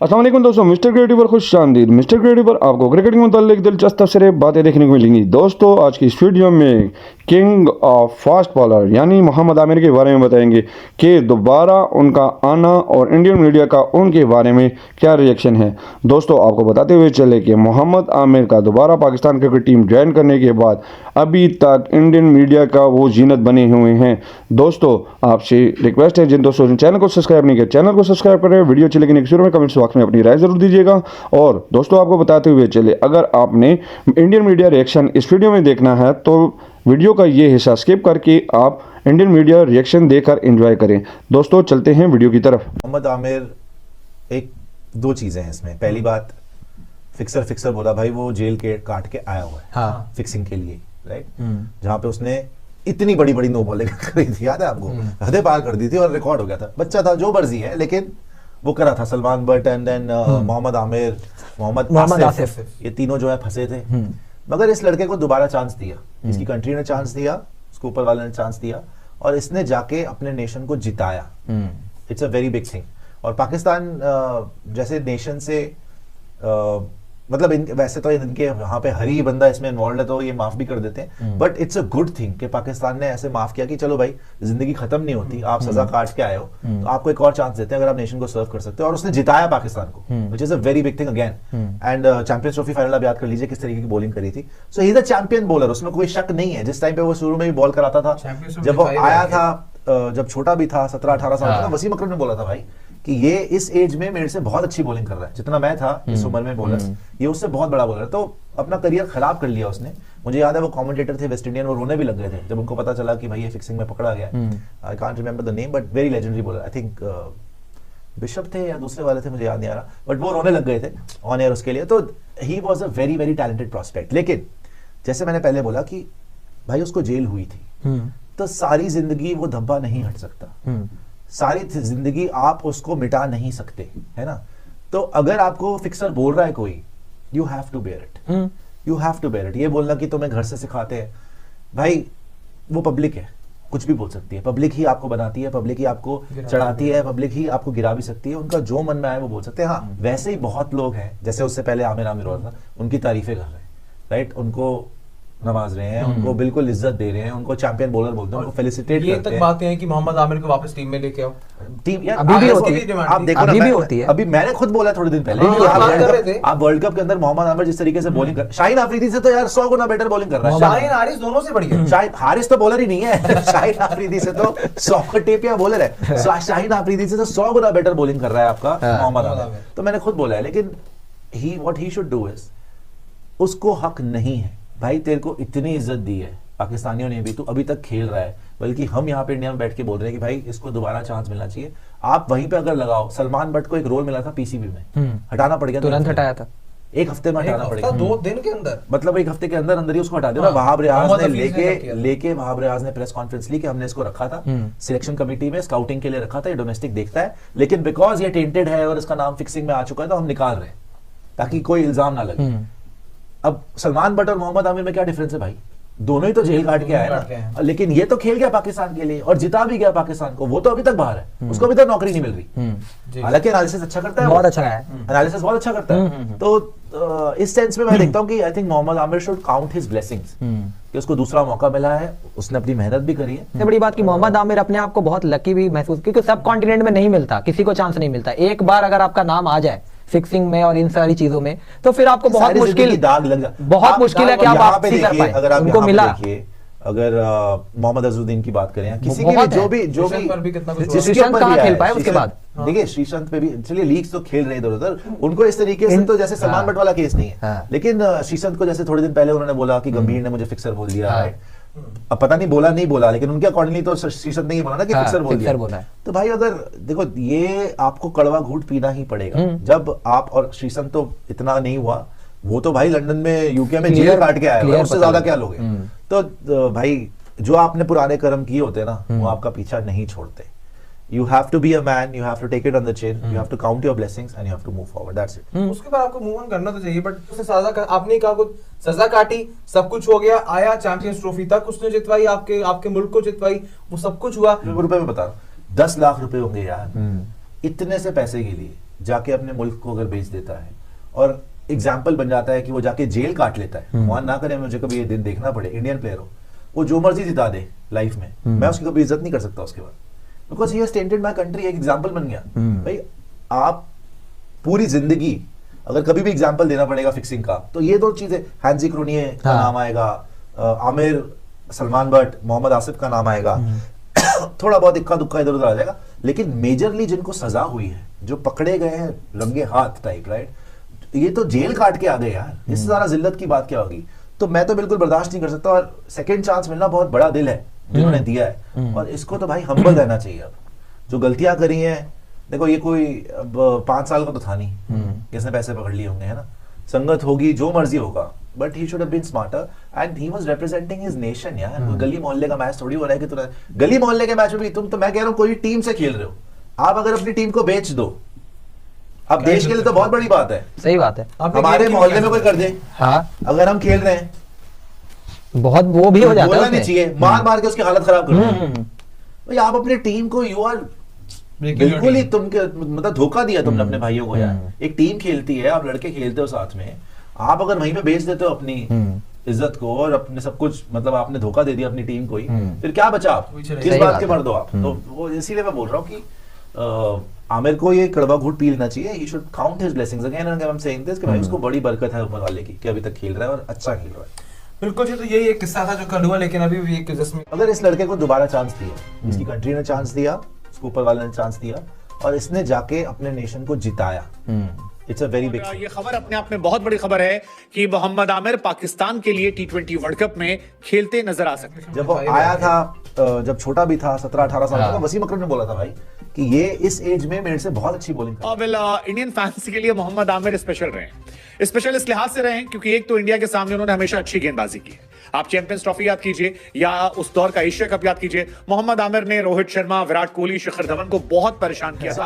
अस्सलाम वालेकुम दोस्तों, मिस्टर क्रिएटिव पर खुश आमदीद। मिस्टर क्रिएटिव पर आपको क्रिकेट के मुताल्लिक दिलचस्प तबसरे बातें देखने को मिलेंगी। दोस्तों, आज की इस वीडियो में किंग ऑफ फास्ट बॉलर यानी मोहम्मद आमिर के बारे में बताएंगे कि दोबारा उनका आना और इंडियन मीडिया का उनके बारे में क्या रिएक्शन है। दोस्तों, आपको बताते हुए चले कि मोहम्मद आमिर का दोबारा पाकिस्तान क्रिकेट टीम ज्वाइन करने के बाद अभी तक इंडियन मीडिया का वो जीनत बने हुए हैं। दोस्तों, आपसे रिक्वेस्ट है, जिन दोस्तों ने चैनल को सब्सक्राइब नहीं किया चैनल को सब्सक्राइब करें। वीडियो अच्छी लगी शुरू में कमेंट्स बॉक्स में अपनी राय जरूर दीजिएगा। और दोस्तों, आपको बताते हुए चले, अगर आपने इंडियन मीडिया रिएक्शन इस वीडियो में देखना है तो वीडियो का ये हिस्सा स्किप करके आप इंडियन मीडिया रिएक्शन देखकर एंजॉय करें। दोस्तों, चलते हैं वीडियो की तरफ। मोहम्मद आमिर, एक दो चीजें हैं इसमें। पहली बात, फिक्सर बोला भाई, वो जेल के काट के आया हुआ है। हाँ। फिक्सिंग के लिए, राइट। जहां पे उसने इतनी बड़ी बड़ी नो बॉलिंग करी थी, याद है आपको? हदें पार कर दी थी और रिकॉर्ड हो गया था। बच्चा था, जो मर्जी है, लेकिन वो करा था। सलमान बट एंड देन मोहम्मद आमिर, मोहम्मद आसिफ, ये तीनों जो है फंसे थे। मगर इस लड़के को दोबारा चांस दिया, इसकी कंट्री ने चांस दिया, उसको ऊपर वाले ने चांस दिया और इसने जाके अपने नेशन को जिताया। It's a very big thing. और पाकिस्तान जैसे नेशन से मतलब वैसे तो इनके यहाँ पे हर ही बंदा इसमें इन्वॉल्व है तो ये माफ भी कर देते हैं, but it's a good thing कि पाकिस्तान ने ऐसे माफ किया कि चलो भाई, जिंदगी खत्म नहीं होती, आप सजा काट के आए हो तो आपको एक और चांस देते हैं अगर आप नेशन को सर्व कर सकते हो। और उसने जिताया पाकिस्तान को, which is a very big thing again. And champions trophy final आप याद कर लीजिए किस तरीके की बॉलिंग करी थी। So he is a champion bowler, उसमें कोई शक नहीं है। जिस टाइम पे वो शुरू में भी बॉल कराता था, जब वो आया था, जब छोटा भी था, 17-18 साल का, वसीम अकरम ने बोला था भाई कि ये इस एज में मेरे से बहुत अच्छी बॉलिंग कर रहा है। जितना मैं था इस उम्र में बॉलर, ये उससे बहुत बड़ा बॉलर। तो अपना करियर खराब कर लिया उसने। मुझे याद है वो कमेंटेटर थे वेस्ट इंडियन, वो रोने भी लग गए थे जब उनको पता चला कि भाई ये फिक्सिंग में पकड़ा गया। I can't remember the name, but very legendary bowler. I think bishop थे या दूसरे वाले थे, मुझे याद नहीं आ रहा, बट वो रोने लग गए थे ऑन एयर उसके लिए। तो he was a very very talented prospect. लेकिन जैसे मैंने पहले बोला कि भाई उसको जेल हुई थी, तो सारी जिंदगी वो धब्बा नहीं हट सकता। सारी जिंदगी आप उसको मिटा नहीं सकते, है ना। तो अगर आपको फिक्सर बोल रहा है कोई, you have to bear it, you have to bear it. ये बोलना कि तुम्हें घर से सिखाते हैं, भाई वो पब्लिक है, कुछ भी बोल सकती है। पब्लिक ही आपको बनाती है, पब्लिक ही आपको चढ़ाती है, पब्लिक ही आपको गिरा भी सकती है। उनका जो मन में आए वो बोल सकते हैं। हाँ, वैसे ही बहुत लोग हैं, जैसे उससे पहले आमिर और था, उनकी तारीफें कर रहे हैं, राइट। उनको नवाज रहे हैं, उनको बिल्कुल इज्जत दे रहे हैं, उनको चैंपियन बॉलर बोलते हैं, उनको फेलिसिटेट करते हैं। ये तक बातें हैं कि मोहम्मद आमिर को वापस टीम में लेके आओ। टीम यार अभी भी होती है, आप देखो अभी ना, भी होती है। अभी मैंने खुद बोला थोड़े दिन पहले कि आप वर्ल्ड कप के अंदर मोहम्मद आमिर जिस तरीके से बॉलिंग कर, शाहीन अफरीदी से तो यार 100 गुना बेटर बॉलिंग कर रहा है। शाहीन हारिस दोनों से बढ़िया। शाहीन हारिस तो बॉलर ही नहीं है, शाहीन अफरीदी से तो 100 टेपिया बॉलर है। शाहीन अफरीदी से तो 100 गुना बेटर बॉलिंग कर रहा है आपका मोहम्मद आमिर। तो मैंने खुद बोला है, लेकिन what he should do is, उसको हक नहीं है भाई, तेरे को इतनी इज्जत दी है पाकिस्तानियों ने भी, तू अभी तक खेल रहा है। बल्कि हम यहाँ पे इंडिया में बैठ के बोल रहे हैं कि भाई इसको दोबारा चांस मिलना चाहिए। आप वहीं पे अगर लगाओ, सलमान बट को एक रोल मिला था पीसीबी में, हटाना पड़ गया, तुरंत हटाया था। एक हफ्ते में हटाना पड़ गया, 2 दिन के अंदर, मतलब एक हफ्ते के अंदर अंदर ही उसको हटा दिया। वहाब रियाज ने लेके वहाब रियाज ने प्रेस कॉन्फ्रेंस ली कि हमने इसको रखा था सिलेक्शन कमेटी में, स्काउटिंग के लिए रखा था, ये डोमेस्टिक देखता है, लेकिन बिकॉज ये टेंटेड है और इसका नाम फिक्सिंग में आ चुका है तो हम निकाल रहे हैं ताकि कोई इल्जाम ना लगे। अब सलमान बट और मोहम्मद आमिर में क्या डिफरेंस है भाई? दोनों ही तो जेल काट के आए ना, लेकिन ये तो खेल गया पाकिस्तान के लिए और जिता भी गया पाकिस्तान को। वो तो अभी तक बाहर है, उसको अभी तक नौकरी नहीं मिल रही। हालांकि एनालिसिस अच्छा करता है, बहुत अच्छा है, एनालिसिस बहुत अच्छा करता है। तो इस सेंस में मैं देखता हूं कि I think Mohammad Aamir should count his blessings कि उसको दूसरा मौका मिला है, उसने अपनी मेहनत भी करी है। सबसे बड़ी बात कि मोहम्मद आमिर अपने आप को बहुत लकी भी महसूस, क्योंकि सब कॉन्टिनेंट में नहीं मिलता, किसी को चांस नहीं मिलता। एक बार अगर आपका नाम आ जाए फिक्सिंग में और इन सारी चीजों में, तो फिर आपको बहुत मुश्किल, दाग लग जाए, बहुत मुश्किल है कि आप वापसी कर पाए। अगर आप उनको मिला, अगर मोहम्मद अजहरुद्दीन की बात करें, किसी की भी जो भी श्रीशांत कहाँ खेल पाए उसके बाद, देखिए श्रीशांत पे भी, चलिए लीग्स तो खेल रहे इधर उधर, उनको इस तरीके से तो जैसे सलमान बट वाला केस नहीं है, लेकिन श्रीशांत को जैसे थोड़े दिन पहले उन्होंने बोला कि गंभीर ने मुझे फिक्सर बोल दिया है। अब पता नहीं बोला नहीं बोला, लेकिन उनके अकॉर्डिंगली तो श्रीशांत ने ही बोला ना कि फिक्सर बोल दिया। तो भाई अगर देखो, ये आपको कड़वा घूंट पीना ही पड़ेगा। जब आप, और श्रीशांत तो इतना नहीं हुआ, वो तो भाई लंदन में यूके में जेल काट के आया, उससे ज्यादा क्या लोगे। तो भाई जो आपने पुराने कर्म किए होते हैं ना, वो आपका पीछा नहीं छोड़ते। You have to be a man, you have to take it on the chin, you have to count your blessings and you have to move forward, that's it. उसके बाद आपको मूव ऑन करना तो चाहिए, बट उसने आपने कहा कुछ सजा काटी, सब कुछ हो गया, आया चैंपियंस ट्रॉफी तक उसने जितवाई, आपके मुल्क को जितवाई, वो सब कुछ हुआ। रुपए में बता रहा हूँ, 10 लाख रुपए होंगे यार, इतने से पैसे के लिए जाके अपने मुल्क को अगर बेच देता है और एग्जाम्पल बन जाता है कि वो जाके जेल काट लेता है, भगवान ना करे मुझे कभी ये दिन देखना पड़े, इंडियन प्लेयर हो, वो जो मर्जी जिता दे लाइफ में, मैं उसकी कभी इज्जत नहीं कर सकता उसके बाद, because he has tainted my country. एक एग्जाम्पल बन गया। भाई आप पूरी जिंदगी अगर कभी भी एग्जाम्पल देना पड़ेगा फिक्सिंग का, तो ये दो चीजें, हैंजी क्रोनिये का नाम आएगा, आमिर, सलमान बट, मोहम्मद आसिफ का नाम आएगा, थोड़ा बहुत इक्का दुक्का इधर उधर आ जाएगा, लेकिन मेजरली जिनको सजा हुई है, जो पकड़े गए हैं रंगे हाथ टाइप, राइट, ये तो जेल काट के आ गए यार, इससे ज्यादा जिल्लत की बात क्या होगी। तो मैं तो बिल्कुल बर्दाश्त नहीं कर सकता, और सेकंड चांस मिलना बहुत बड़ा दिल है जिन्होंने दिया है, और इसको तो भाई हम्बल रहना चाहिए। अब जो गलतियां करी हैं, देखो ये कोई अब 5 साल का तो था नहीं किसने पैसे पकड़ लिए होंगे, है ना, संगत होगी, जो मर्जी होगा, but he should have been smarter and he was representing his nation यार। कोई गली मोहल्ले का मैच थोड़ी हो रहा है कि तुम गली मोहल्ले के मैच में भी तुम, तो मैं कह रहा हूँ कोई टीम से खेल रहे हो आप, अगर अपनी टीम को बेच दो, अब देश के लिए तो बहुत बड़ी बात है। सही बात है। आपने हमारे गेम मोहल्ले की में कोई कर दे, हाँ, अगर हम खेल रहे हैं, बहुत वो भी हो जाता बोलना है नहीं उसमें। चाहिए, मार मार के उसकी हालत खराब कर दो। भाई आप अपनी टीम को, यू आर बिल्कुल ही तुम मतलब धोखा दिया तुमने अपने भाइयों को यार। एक टीम खेलती है, आप लड़के खेलते हो साथ में, आप अगर वहीं पे बेच देते हो अपनी इज्जत को और अपने सब कुछ, मतलब आपने धोखा दे दिया अपनी टीम को ही, फिर क्या बचा आप, वही चले किस सही बात बात के है। मर्द हो आप। तो वो इसीलिए मैं बोल रहा हूँ कि आमिर को ये कड़वा घूंट पी लेना चाहिए। He should count his blessings again and I am saying this कि भाई उसको बड़ी बरकत है ऊपर वाले की कि अभी तक खेल रहा है और अच्छा खेल रहा है। बिल्कुल जी, तो यही एक किस्सा था जो कल हुआ, लेकिन अभी भी एक जिसमें अगर इस लड़के को दोबारा चांस दिया, इसकी कंट्री ने चांस दिया, उसको ऊपर वाले ने चांस दिया, और इसने जाके अपने नेशन को जिताया, इट्स अ वेरी बिग। ये खबर अपने आप में बहुत बड़ी खबर है कि मोहम्मद आमिर पाकिस्तान के लिए T20 वर्ल्ड कप में खेलते नजर आ सकते हैं। जब वो आया था, जब छोटा भी था, 17-18 साल का, तो वसीम अकरम ने बोला था भाई कि ये इस एज में मेरे से बहुत अच्छी बॉलिंग कर। वेल, इंडियन फैंस के लिए मोहम्मद आमिर स्पेशल रहे हैं। स्पेशल इस लिहाज से रहे हैं क्योंकि एक तो इंडिया के सामने उन्होंने हमेशा अच्छी गेंदबाजी की है। आप चैंपियंस ट्रॉफी याद कीजिए या उस दौर का एशिया कप याद कीजिए, मोहम्मद आमिर ने रोहित शर्मा, विराट कोहली, शिखर धवन को बहुत परेशान किया।